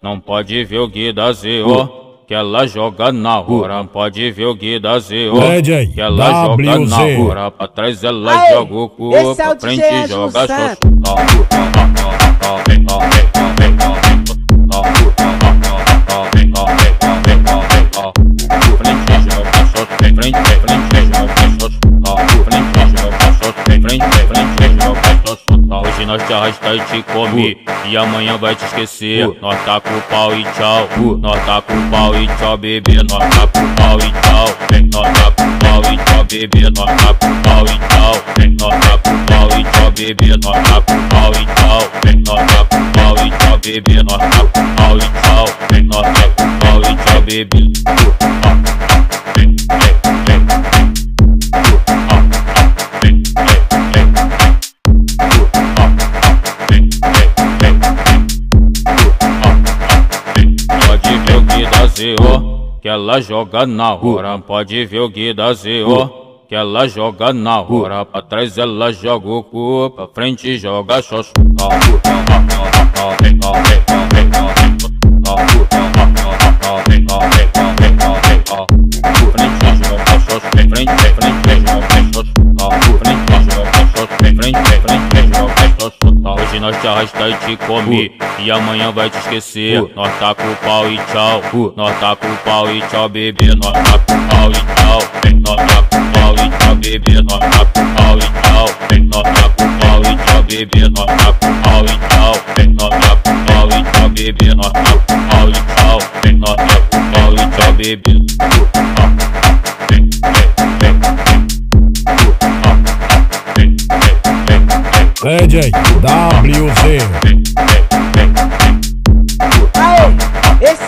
Não pode ver o Guidazio, que ela joga na hora. Pode ver o Guidazio, que ela joga na hora. Pra trás ela joga o cu, pra frente joga xoxota. Hoje nós te arrasta e te come, e amanhã vai te esquecer. Nós tá com o pau e tchau, nós tá com o pau e tchau, bebê. Nós tá com o pau e tchau, nós tá com o pau e tchau, bebê. Nós tá com o pau e tchau, nós tá com o pau e tchau, bebê. Nós tá com o pau e tchau, nós tá com o pau e tchau, bebê. Nós tá com o pau e tchau, nós tá com o pau e tchau, bebê. Que ela joga na hora. Pode ver o Guidazio, que ela joga na hora. Pra trás ela joga o cu, pra frente joga xoxota. Hoje nós te arrasta e te come, e amanhã vai te esquecer. Nós tá com o pau e tchau, nós tá com o pau e tchau, bebê. Nós tá com o pau e tchau, nós tá com o pau e tchau, bebê. Nós tá com o pau e tchau, nós tá com o pau e tchau, bebê. Nós tá com o pau e tchau, nós tá com o pau e tchau, bebê. Nós tá com o pau e tchau, nós tá com o pau e tchau, bebê. DJ WZ. Aê, esse